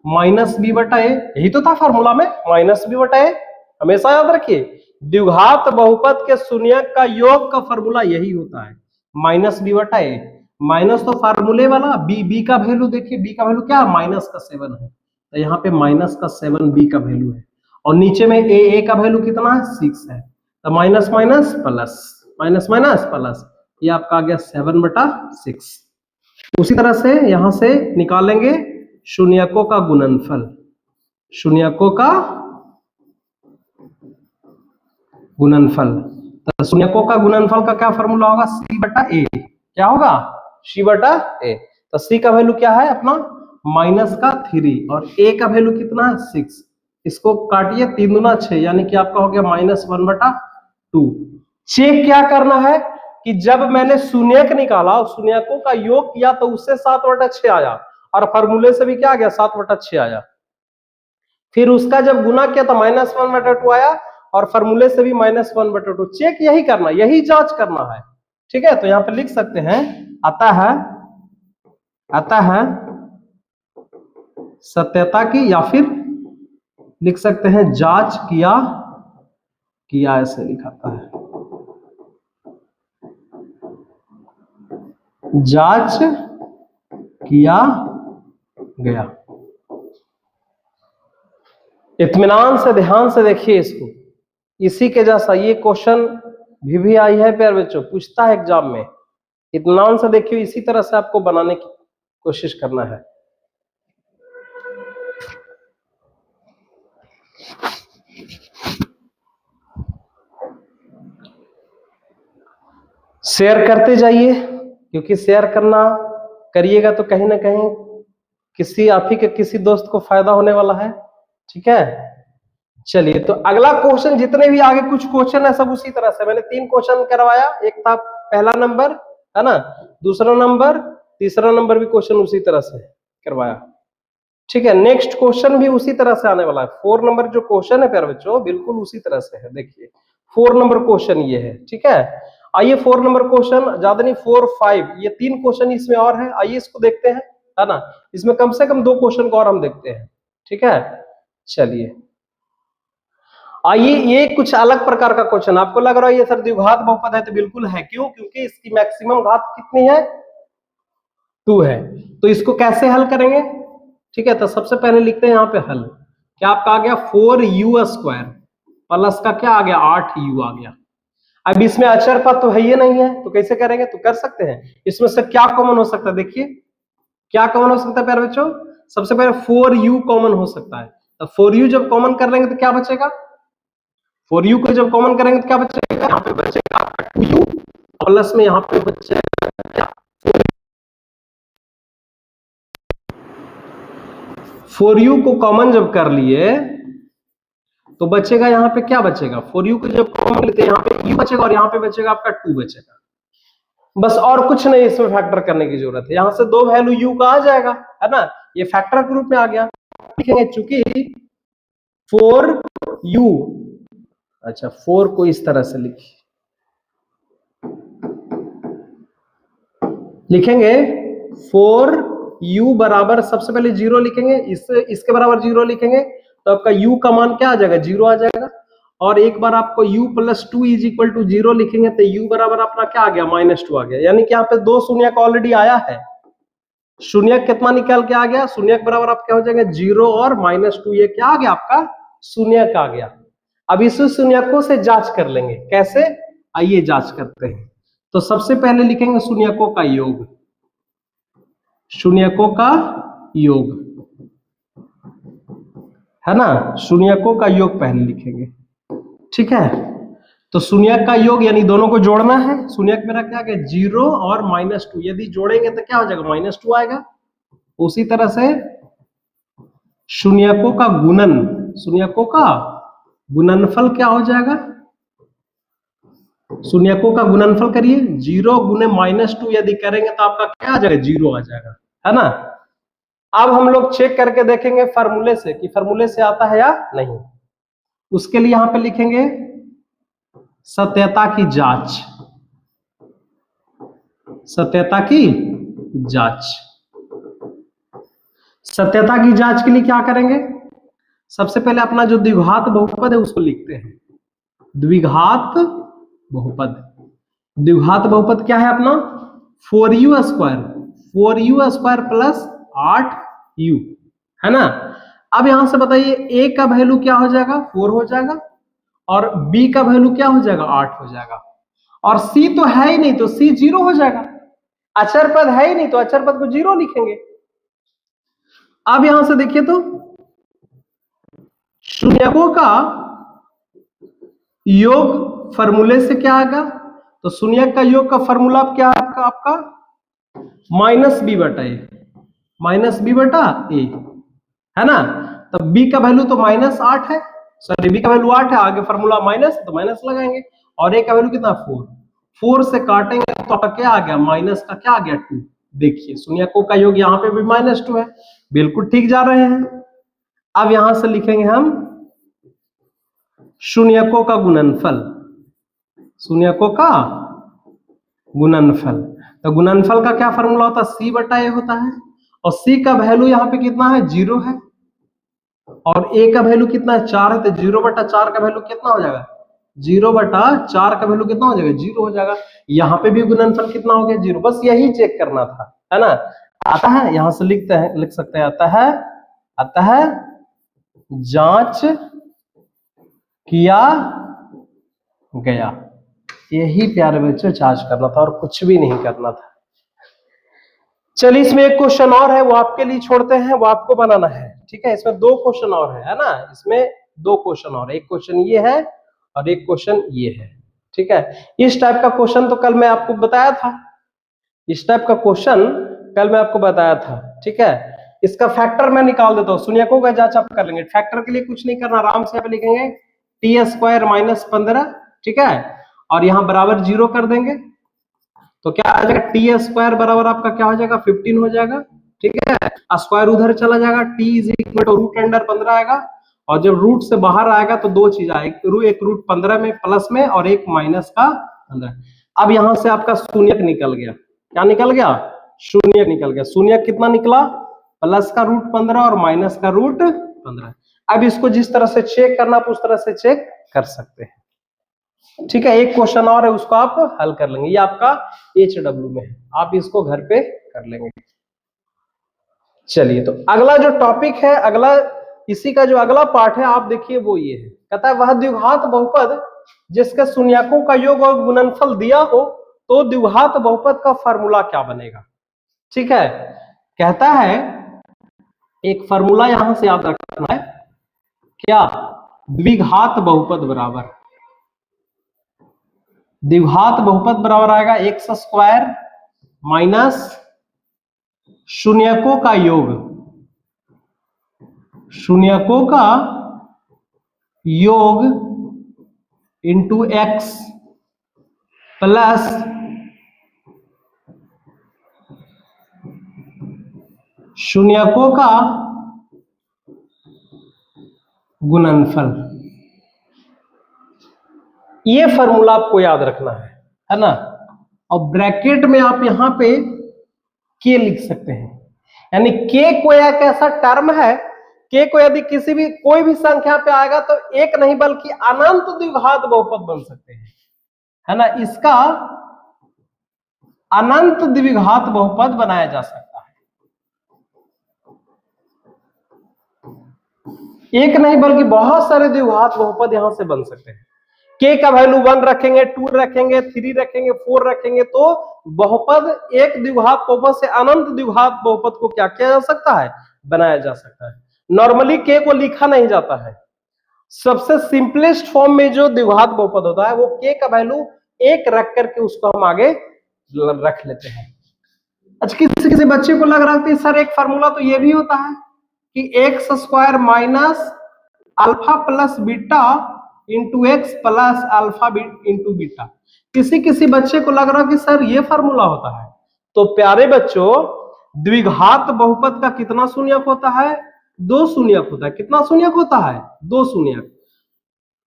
-b/a, यही तो था फार्मूला में -b/a। हमेशा याद रखिए द्विघात बहुपद के शून्यक का योग का फार्मूला यही होता है -b/a। माइनस तो फार्मूले वाला, b का वैल्यू देखिए, b का वैल्यू क्या है -7 है, तो यहाँ पे -7 b का वैल्यू है, और नीचे में a का वैल्यू कितना है 6 है, तो minus minus plus, minus minus plus, ये आपका आ गया 7/6। उसी तरह से यहां से निकालेंगे शून्यकों का गुणनफल। शून्यकों का गुणनफल, तो शून्यकों का गुणनफल का क्या फॉर्मूला होगा, c/a। क्या होगा c/a। तो c का वैल्यू क्या है अपना -3 और a का वैल्यू कितना है 6। इसको काटिए 3 दूना 6, यानी कि आपका हो गया -1/2। चेक क्या करना है कि जब मैंने शून्यक निकाला और शून्यकों का योग किया तो उससे 7/6 आया, और फार्मूले से भी क्या आ गया 7/6 आया। फिर उसका जब गुना किया तो -1/2 आया, और फार्मूले से भी -1/2। चेक यही करना, यही जांच करना है, ठीक है। तो यहां पे लिख सकते हैं आता है सत्यता की, या फिर लिख सकते हैं जांच किया ऐसे लिखाता है, जांच किया गया। इत्मीनान से ध्यान से देखिए इसको, इसी के जैसा ये क्वेश्चन भी आई है प्यारे बच्चों, पूछता है एग्जाम में। इत्मीनान से देखिए, इसी तरह से आपको बनाने की कोशिश करना है। शेयर करते जाइए, क्योंकि शेयर करना करिएगा तो कहीं ना कहीं किसी आप ही के किसी दोस्त को फायदा होने वाला है। ठीक है, चलिए तो अगला क्वेश्चन, जितने भी आगे कुछ क्वेश्चन है सब उसी तरह से। मैंने 3 क्वेश्चन करवाया, एक था पहला नंबर, है ना, दूसरा नंबर, तीसरा नंबर भी क्वेश्चन उसी तरह से करवाया। ठीक है, नेक्स्ट क्वेश्चन भी उसी तरह से आने वाला है। 4 नंबर जो क्वेश्चन है प्यारे बच्चों, बिल्कुल उसी तरह से है। देखिए 4 नंबर क्वेश्चन ये है। ठीक है, आइए 4 नंबर क्वेश्चन, ज्यादा नहीं 4, 5, ये 3 क्वेश्चन इसमें और है। आइए इसको देखते हैं, है ना, इसमें कम से कम 2 क्वेश्चन को और हम देखते हैं। ठीक है, चलिए आइए, ये कुछ अलग प्रकार का क्वेश्चन। आपको लग रहा है ये सर द्विघात बहुपद है, तो बिल्कुल है। क्यों? क्योंकि इसकी मैक्सिमम घात कितनी है? 2 है। तो इसको कैसे हल करेंगे? ठीक है, तो सबसे पहले लिखते हैं यहाँ पे हल। क्या आपका आ गया 4u² प्लस का क्या आ गया 8u आ गया। अब इसमें अचर पद तो है ही नहीं है, तो कैसे करेंगे? तो कर सकते हैं, इसमें से क्या कॉमन हो सकता है? देखिए क्या कॉमन हो सकता है प्यारे बच्चों, सबसे पहले 4u कॉमन हो सकता है। तो 4u जब कॉमन कर लेंगे तो क्या बचेगा? 4u को जब कॉमन करेंगे तो क्या बचेगा? यहाँ पे बचेगा आपका 2u प्लस में यहाँ पे बचेगा क्या? 4u को कॉमन जब कर लिए तो बचेगा यहाँ पे क्या बचेगा? 4u को जब कॉमन लेते हैं यहाँ पे u बचेगा और यहाँ पे बचेगा आपका 2 बचेगा। बस और कुछ नहीं इसमें फैक्टर करने की जरूरत है। यहाँ से 2 वैल्यू u का आ जाएगा, है ना, ये फैक्टर के रूप में आ गया। लिखेंगे चूंकि 4u, अच्छा 4 को इस तरह से लिखेंगे 4u बराबर, सबसे पहले 0 लिखेंगे, इसके बराबर 0 लिखेंगे तो आपका u का मान क्या आ जाएगा? 0 आ जाएगा। और एक बार आपको u + 2 = 0 लिखेंगे तो u बराबर अपना क्या आ गया? -2 आ गया। यानी कि यहाँ पे 2 शून्य का ऑलरेडी आया है। शून्य कितना निकल के आ गया? शून्य के बराबर आप क्या हो जाएगा? 0 और -2, ये क्या आ गया आपका? शून्य का आ गया। अब इस शून्यकों से जांच कर लेंगे, कैसे? आइए जांच करते हैं। तो सबसे पहले लिखेंगे शून्यकों का योग, शून्यकों का योग, है ना, शून्यकों का योग पहले लिखेंगे। ठीक है, तो शून्यक का योग यानी दोनों को जोड़ना है। शून्यक मेरा क्या गया? 0 और -2, यदि जोड़ेंगे तो क्या हो जाएगा? -2 आएगा। उसी तरह से शून्यकों का गुणन, शून्यकों का गुणनफल क्या हो जाएगा? शून्यकों का गुणनफल करिए, 0 गुने -2 यदि करेंगे तो आपका क्या आ जाएगा? 0 आ जाएगा, है ना। अब हम लोग चेक करके देखेंगे फार्मूले से कि फार्मूले से आता है या नहीं। उसके लिए यहां पे लिखेंगे सत्यता की जांच, सत्यता की जांच। सत्यता की जांच के लिए क्या करेंगे? सबसे पहले अपना जो द्विघात बहुपद है उसको लिखते हैं। द्विघात बहुपद, द्विघात बहुपद क्या है अपना? 4u² 4u² प्लस 8u, है ना। अब यहां से बताइए a का वैल्यू क्या हो जाएगा? 4 हो जाएगा, और b का वैल्यू क्या हो जाएगा? 8 हो जाएगा। और c तो है ही नहीं तो c 0 हो जाएगा। अचर पद है ही नहीं तो अचर पद को 0 लिखेंगे। अब यहां से देखिए तो शून्यकों का योग फॉर्मूले से क्या आएगा? तो शून्यक का योग का फॉर्मूला क्या है आपका? -b/a, -b/a, है ना। तो b का वैल्यू तो -8 है, सॉरी b का वैल्यू 8 है, आगे फॉर्मूला माइनस तो माइनस लगाएंगे। और a का वैल्यू कितना? 4, 4 से काटेंगे तो क्या आ गया? माइनस का क्या आ गया? 2। देखिए शून्यकों का योग यहाँ पे भी -2 है, बिल्कुल ठीक जा रहे हैं। अब यहां से लिखेंगे हम शून्यकों का गुणनफल, शून्यकों का गुणनफल। तो गुणनफल का क्या फॉर्मूला होता है? c/a होता है। और c का वैल्यू यहाँ पे कितना है? 0 है, और a का वैल्यू कितना है? 4 है। तो 0/4 का वैल्यू कितना हो जाएगा? 0/4 का वैल्यू कितना हो जाएगा? 0 हो जाएगा। यहाँ पे भी गुणनफल कितना हो गया? 0। बस यही चेक करना था, है ना। आता है, यहां से लिखते हैं, लिख सकते हैं, आता है जांच किया गया। यही प्यारे बच्चों जांच करना था और कुछ भी नहीं करना था। चलिए इसमें एक क्वेश्चन और है, वो आपके लिए छोड़ते हैं, वो आपको बनाना है। ठीक है, इसमें दो क्वेश्चन और है ना, इसमें दो क्वेश्चन और है, एक क्वेश्चन ये है और एक क्वेश्चन ये है। ठीक है, इस टाइप का क्वेश्चन तो कल मैं आपको बताया था, इस टाइप का क्वेश्चन कल मैं आपको बताया था। ठीक है, इसका फैक्टर मैं निकाल देता हूँ, शून्यकों का जांच आप कर लेंगे। फैक्टर के लिए कुछ नहीं करना, आराम से यहाँ पे लिखेंगे टी स्क्वायर माइनस 15। ठीक है, और यहाँ बराबर 0 कर देंगे तो क्या आ जाएगा, टी स्क्वायर बराबर आपका क्या हो जाएगा, 15 हो जाएगा। ठीक है, स्क्वायर उधर चला जाएगा, T is equal to root under 15 आएगा, और जब रूट से बाहर आएगा तो दो चीज आएगी, एक रूट 15 में प्लस में और एक माइनस का 15। अब यहां से आपका शून्यक निकल गया, क्या निकल गया, शून्यक निकल गया। शून्यक कितना निकला, प्लस का रूट 15 और माइनस का रूट 15। अब इसको जिस तरह से चेक करना आप उस तरह से चेक कर सकते हैं। ठीक है, एक क्वेश्चन और है, उसको आप हल कर लेंगे, ये आपका HW में है, आप इसको घर पे कर लेंगे। चलिए, तो अगला जो टॉपिक है, अगला इसी का जो अगला पार्ट है आप देखिए वो ये है, कहता है वह द्विघात बहुपद जिसके शून्यकों का योग और गुणनफल दिया हो तो द्विघात बहुपद का फॉर्मूला क्या बनेगा। ठीक है, कहता है एक फॉर्मूला यहां से याद रखना है, क्या, द्विघात बहुपद बराबर, द्विघात बहुपद बराबर आएगा एक्स स्क्वायर माइनस शून्यकों का योग, शून्यकों का योग इंटू एक्स प्लस शून्यकों का गुणनफल। ये फॉर्मूला आपको याद रखना है ना, और ब्रैकेट में आप यहां पे के लिख सकते हैं, यानी के कोई एक ऐसा टर्म है, के को यदि किसी भी कोई भी संख्या पे आएगा तो एक नहीं बल्कि अनंत द्विघात बहुपद बन सकते हैं, है ना, इसका अनंत द्विघात बहुपद बनाया जा सकता है। एक नहीं बल्कि बहुत सारे द्विघात बहुपद यहां से बन सकते हैं। के का वैल्यू 1 रखेंगे, 2 रखेंगे, 3 रखेंगे, 4 रखेंगे तो बहुपद एक द्विघात बहुपद से अनंत द्विघात बहुपद को क्या किया जा सकता है, बनाया जा सकता है। नॉर्मली के को लिखा नहीं जाता है, सबसे सिंपलेस्ट फॉर्म में जो द्विघात बहुपद होता है वो के का वैल्यू 1 रख करके उसको हम आगे रख लेते हैं। अच्छा, किसी किसी बच्चे को लग रहा है सर एक फार्मूला तो ये भी होता है कि x square minus alpha plus beta into x plus alpha into beta. किसी किसी बच्चे को लग रहा कि सर ये फार्मूला होता है। तो प्यारे बच्चों, द्विघात बहुपद का कितना शून्यक होता है, 2 शून्यक होता है। कितना शून्यक होता है, 2 शून्यक,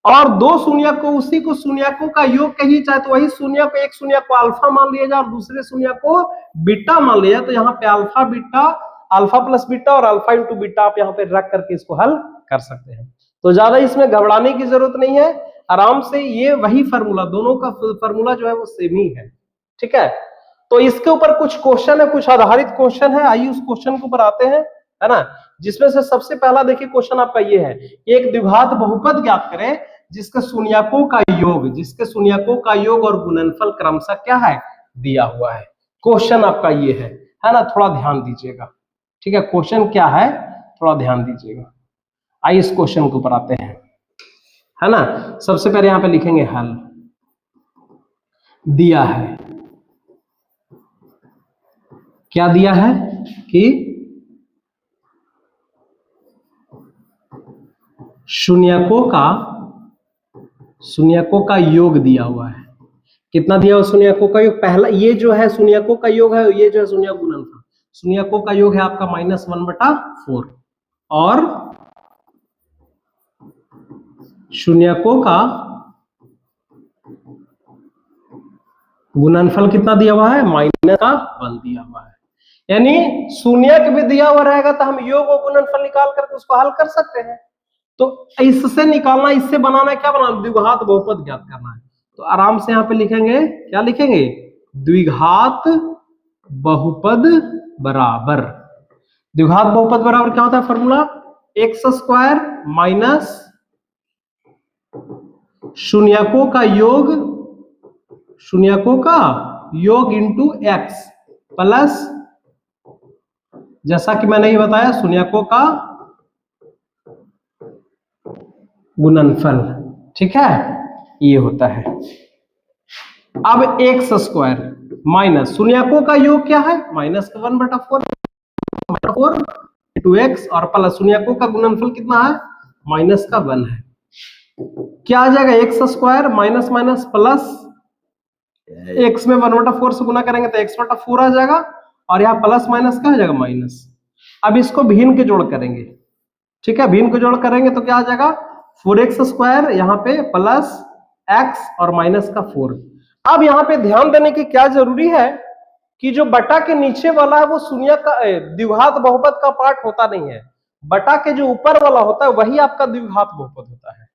और 2 शून्यक को उसी को शून्यकों का योग कही चाहे तो वही शून्य को, एक शून्य को अल्फा मान लिया जाए और दूसरे शून्य को बीटा मान लिया जाए, तो यहाँ पे alpha beta, alpha plus beta और अल्फा इंटू बीटा आप यहाँ पे रख करके इसको हल कर सकते हैं। तो ज्यादा इसमें घबराने की जरूरत नहीं है, आराम से ये वही फार्मूला, दोनों का फार्मूला जो है वो सेम ही है। ठीक है, तो इसके ऊपर कुछ क्वेश्चन है, कुछ आधारित क्वेश्चन है, आइए उस क्वेश्चन के ऊपर आते हैं, है ना। जिसमें से सबसे पहला देखिए क्वेश्चन आपका ये है, एक द्विघात बहुपद ज्ञात करें जिसके शून्यकों का योग, जिसके शून्यकों का योग और गुणनफल क्रमशः क्या है, दिया हुआ है। क्वेश्चन आपका ये है ना, थोड़ा ध्यान दीजिएगा। ठीक है, क्वेश्चन क्या है थोड़ा ध्यान दीजिएगा। आइए इस क्वेश्चन के ऊपर आते हैं, है ना। सबसे पहले यहां पे लिखेंगे हल, दिया है, क्या दिया है कि शून्यकों का योग दिया हुआ है। कितना दिया हुआ शून्यकों का योग, पहला ये जो है शून्यकों का योग है, ये जो है शून्य गुणनफल, शून्यकों का योग है आपका -1/4 और शून्यकों का गुणनफल कितना दिया हुआ है, -1 दिया हुआ है। यानी शून्यक भी दिया हुआ रहेगा तो हम योग और गुणनफल निकाल करके उसको हल कर सकते हैं। तो इससे निकालना, इससे बनाना, क्या बनाना, द्विघात बहुपद ज्ञात करना है। तो आराम से यहाँ पे लिखेंगे, क्या लिखेंगे, द्विघात बहुपद बराबर, द्विघात बहुपद बराबर क्या होता है फॉर्मूला, एक्स स्क्वायर माइनस शून्यकों का योग, शून्यकों का योग इंटू एक्स प्लस, जैसा कि मैंने ये बताया, शून्यकों का गुणनफल। ठीक है, ये होता है। अब एक्स स्क्वायर माइनस शून्यकों का योग क्या है, माइनस का 1/4 इंटू एक्स और प्लस शून्यकों का गुणनफल कितना है, माइनस का 1 है। क्या आ जाएगा, x square minus minus plus, x में 1/4 से गुना करेंगे तो x/4 आ जाएगा और यहाँ प्लस माइनस क्या आ जाएगा, माइनस। अब इसको भिन्न के जोड़ करेंगे। ठीक है, भिन्न के जोड़ करेंगे तो क्या आ जाएगा, 4x स्क्वायर यहाँ पे प्लस x और माइनस का 4। अब यहाँ पे ध्यान देने की क्या जरूरी है कि जो बटा के नीचे वाला है वो शून्य का द्विघात बहुपद का पार्ट होता नहीं है। बटा के जो ऊपर वाला होता है वही आपका द्विघात बहुपद होता है।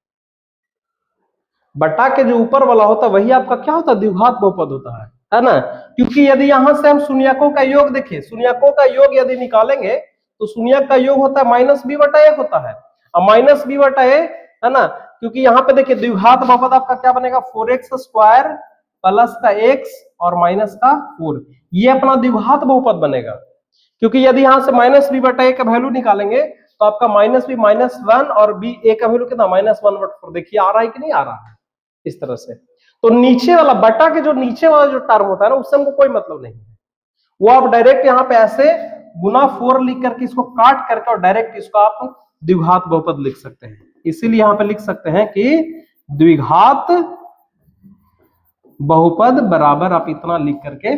बटा के जो ऊपर वाला होता है वही आपका क्या होता है, द्विघात बहुपद होता है ना। क्योंकि यदि यहां से हम शून्यकों का योग देखिए, शून्यकों का योग यदि निकालेंगे तो शून्य का योग होता है -b/a होता है, और -b/a है ना। क्योंकि यहाँ पे देखिए द्विघात बहुपद आपका क्या बनेगा, 4x स्क्वायर प्लस का x और माइनस का 4, ये अपना द्विघात बहुपद बनेगा। क्योंकि यदि यहां से -b/a का वैल्यू निकालेंगे तो आपका -b -1 और b a का वैल्यू कितना, -1/4। देखिए आ रहा है कि नहीं आ रहा है, इस तरह से। तो नीचे वाला बटा के जो नीचे वाला जो टर्म होता है ना, उससे हमको कोई मतलब नहीं है, वो आप डायरेक्ट यहाँ पे ऐसे गुना 4 लिख करके इसको काट करके और डायरेक्ट इसको आप द्विघात बहुपद लिख सकते हैं। इसीलिए यहाँ पे लिख सकते हैं कि द्विघात बहुपद बराबर, आप इतना लिख करके,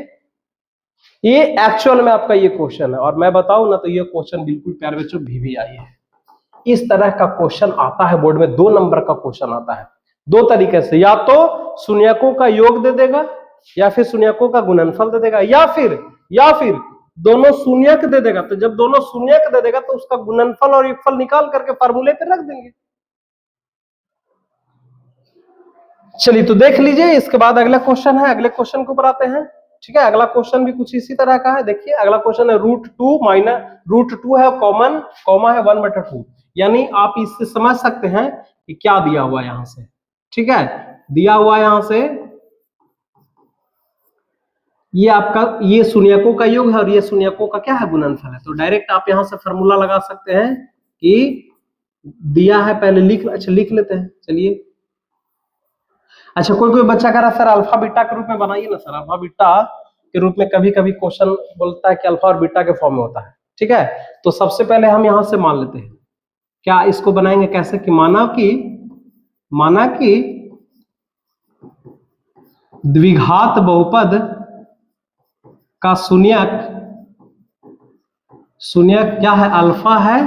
ये एक्चुअल में आपका ये क्वेश्चन है। और मैं बताऊं ना तो ये क्वेश्चन बिल्कुल प्यारे बच्चों भी आई है। इस तरह का क्वेश्चन आता है बोर्ड में, 2 नंबर का क्वेश्चन आता है 2 तरीके से, या तो शून्यकों का योग दे देगा या फिर शून्यकों का गुणनफल दे देगा, या फिर दोनों शून्यक दे देगा। तो जब दोनों शून्यक दे देगा तो उसका गुणनफल और योगफल निकाल करके फार्मूले पे रख देंगे। चलिए तो देख लीजिए, इसके बाद अगला क्वेश्चन है, अगले क्वेश्चन के ऊपर आते हैं। ठीक है, अगला क्वेश्चन भी कुछ इसी तरह का है। देखिए अगला क्वेश्चन है √2 माइनस √2 है कॉमन, कॉमा है 1/2, यानी आप इससे समझ सकते हैं कि क्या दिया हुआ है यहां से। ठीक है, दिया हुआ है यहां से ये आपका, ये शून्यकों का योग है और ये शून्यकों का क्या है, गुणनफल है। तो डायरेक्ट आप यहां से फॉर्मूला लगा सकते हैं कि दिया है, पहले लिख लेते हैं। चलिए, अच्छा कोई बच्चा कह रहा है सर अल्फा बीटा के रूप में बनाइए ना सर। अल्फा बीटा के रूप में कभी कभी क्वेश्चन बोलता है कि अल्फा और बीटा के फॉर्म में होता है। ठीक है, तो सबसे पहले हम यहां से मान लेते हैं, क्या इसको बनाएंगे कैसे, कि माना कि द्विघात बहुपद का शून्यक क्या है, अल्फा है,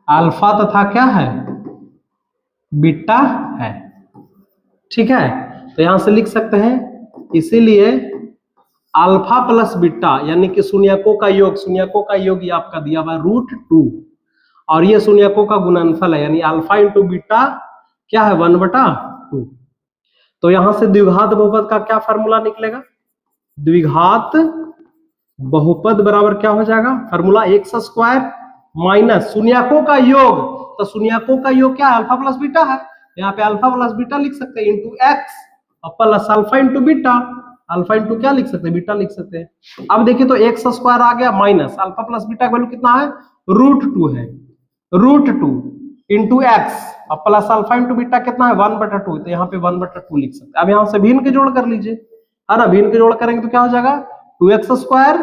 अल्फा तथा क्या है, बीटा है। ठीक है, तो यहां से लिख सकते हैं, इसीलिए अल्फा प्लस बीटा यानी कि शून्यकों का योग ये आपका दिया हुआ √2 और ये शून्यकों का गुणनफल है, यानी अल्फा इंटू बीटा क्या है, 1/2। तो यहां से द्विघात बहुपद का क्या फार्मूला निकलेगा, द्विघात बहुपद बराबर क्या हो जाएगा, फार्मूला एक्स स्क्वायर माइनस शून्यकों का योग, तो शून्यकों का योग क्या है, अल्फा प्लस बीटा है, यहाँ पे अल्फा प्लस बीटा लिख सकते हैं, इंटू एक्स और plus alpha into beta, alpha into क्या लिख सकते हैं, बीटा लिख सकते हैं। अब देखिए तो एक्स स्क्वायर आ गया माइनस अल्फा प्लस बीटा का वैल्यू कितना है, √2 है, √2 इंटू एक्स और प्लस अल्फा इंटू बीटा कितना है, 1/2, तो यहाँ पे 1/2 लिख सकते हैं। अब यहाँ से भिन्न के जोड़ कर लीजिए, है ना, भिन्न के जोड़ करेंगे तो क्या हो जाएगा, 2x स्क्वायर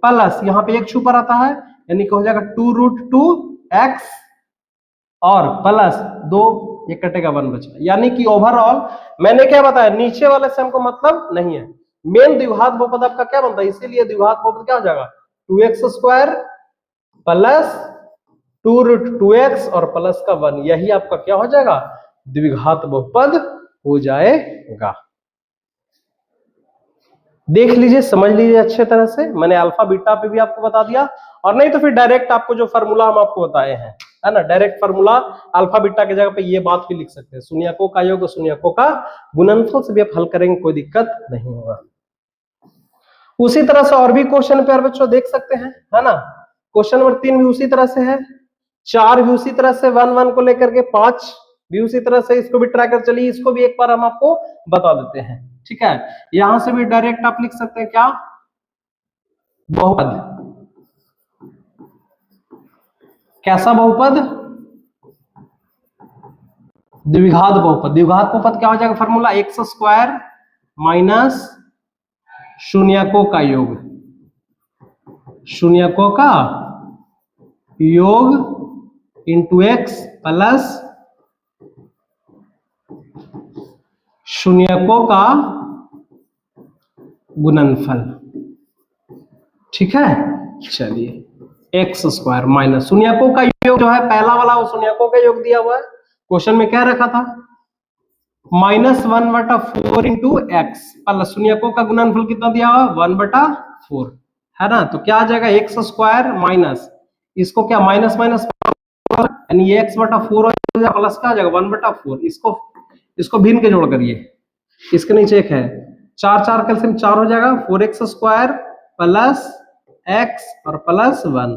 प्लस यहाँ पे एक छुपा रहता है, यानी कि हो जाएगा 2√2x और प्लस 2, ये कटेगा 1 बचा। यानी कि ओवरऑल मैंने क्या बताया, नीचे वाले से हमको मतलब नहीं है, मेन द्विघात बहुपद आपका क्या बनता है, इसीलिए द्विघात बहुपद क्या हो जाएगा, 2x स्क्वायर प्लस 2√2x और प्लस का 1, यही आपका क्या हो जाएगा, द्विघात बहुपद हो जाएगा। देख लीजिए, समझ लीजिए अच्छे तरह से, मैंने अल्फा बीटा पे भी आपको बता दिया, और नहीं तो फिर डायरेक्ट आपको जो फार्मूला हम आपको बताए हैं, है ना, डायरेक्ट फार्मूला अल्फा बीटा की जगह पे ये बात भी लिख सकते हैं, शून्यकों का योग शून्यकों का गुणनफल से भी आप हल करेंगे, कोई दिक्कत नहीं होगा। उसी तरह से और भी क्वेश्चन पे बच्चों देख सकते हैं, है ना, क्वेश्चन नंबर 3 भी उसी तरह से है, 4 भी उसी तरह से 1 1 को लेकर के, 5 भी उसी तरह से, इसको भी ट्राई कर चलिए, इसको भी एक बार हम आपको बता देते हैं। ठीक है, यहां से भी डायरेक्ट आप लिख सकते हैं क्या, बहुपद। कैसा बहुपद, द्विघात बहुपद। द्विघात बहुपद क्या हो जाएगा फॉर्मूला, एक्स स्क्वायर माइनस शून्यकों का योग, शून्यकों का योग इंटू एक्स प्लस शून्यकों का गुणनफल। ठीक है, चलिए एक्स स्क्वायर माइनस शून्यकों का योग जो है पहला वाला वो शून्यकों का योग दिया हुआ है, क्वेश्चन में क्या रखा था, -1/4 इंटू एक्स प्लस शून्यकों का गुणनफल कितना दिया हुआ 1/4 है ना। तो क्या आ जाएगा एक्स स्क्वायर माइनस इसको क्या माइनस माइनस यानी x/4 हो जाएगा प्लस क्या आ जाएगा 1/4। इसको भिन्न के जोड़ करिए, इसके नीचे एक है 4 4 कैल्सियम 4 हो जाएगा 4x स्क्वायर प्लस x और प्लस 1।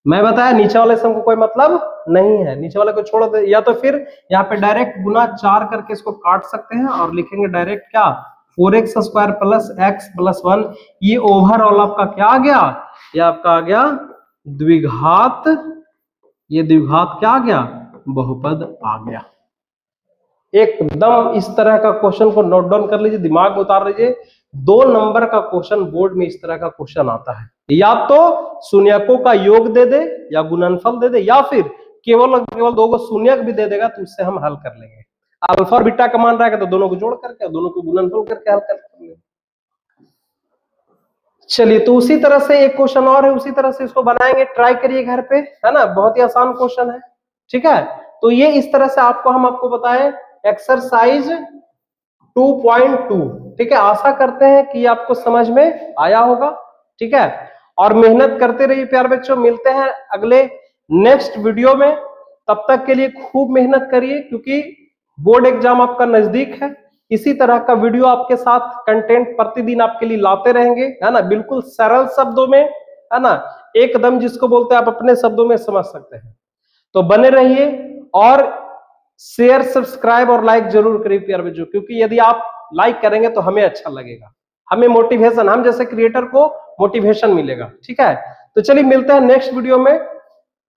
मैं बताया नीचे वाले से हमको कोई मतलब नहीं है, नीचे वाले को छोड़ दे, या तो फिर यहाँ पे डायरेक्ट गुना 4 करके इसको काट सकते हैं और लिखेंगे डायरेक्ट क्या 4x square plus x plus 1। ये ओवरऑल आपका क्या आ गया, ये आपका आ गया द्विघात, ये द्विघात क्या आ गया बहुपद आ गया। एकदम इस तरह का क्वेश्चन को नोट डाउन कर लीजिए, दिमाग में उतार लीजिए। 2 नंबर का क्वेश्चन बोर्ड में इस तरह का क्वेश्चन आता है, या तो शून्यकों का योग दे दे या गुणनफल दे दे, या फिर केवल केवल 2 को शून्यक भी दे देगा तो उससे हम हल कर लेंगे। अल्फा और बीटा का मान रहेगा तो दोनों को जोड़ करके दोनों को गुणनफल करके हल कर लेंगे। चलिए, तो उसी तरह से एक क्वेश्चन और है, उसी तरह से इसको बनाएंगे, ट्राई करिए घर पे, है ना, बहुत ही आसान क्वेश्चन है। ठीक है, तो ये इस तरह से हम आपको बताएं एक्सरसाइज 2.2। ठीक है, आशा करते हैं कि आपको समझ में आया होगा। ठीक है, और मेहनत करते रहिए प्यारे बच्चों, मिलते हैं अगले नेक्स्ट वीडियो में। तब तक के लिए खूब मेहनत करिए क्योंकि बोर्ड एग्जाम आपका नजदीक है। इसी तरह का वीडियो आपके साथ कंटेंट प्रतिदिन आपके लिए लाते रहेंगे, है ना, बिल्कुल सरल शब्दों में, है ना, एकदम जिसको बोलते हैं आप अपने शब्दों में समझ सकते हैं। तो बने रहिए और शेयर सब्सक्राइब और लाइक जरूर करिए प्यारे बच्चों, क्योंकि यदि आप लाइक करेंगे तो हमें अच्छा लगेगा, हमें मोटिवेशन, हम जैसे क्रिएटर को मोटिवेशन मिलेगा। ठीक है, तो चलिए मिलते हैं नेक्स्ट वीडियो में।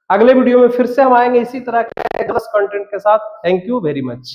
अगले वीडियो में फिर से हम आएंगे इसी तरह के कंटेंट के साथ। Thank you very much.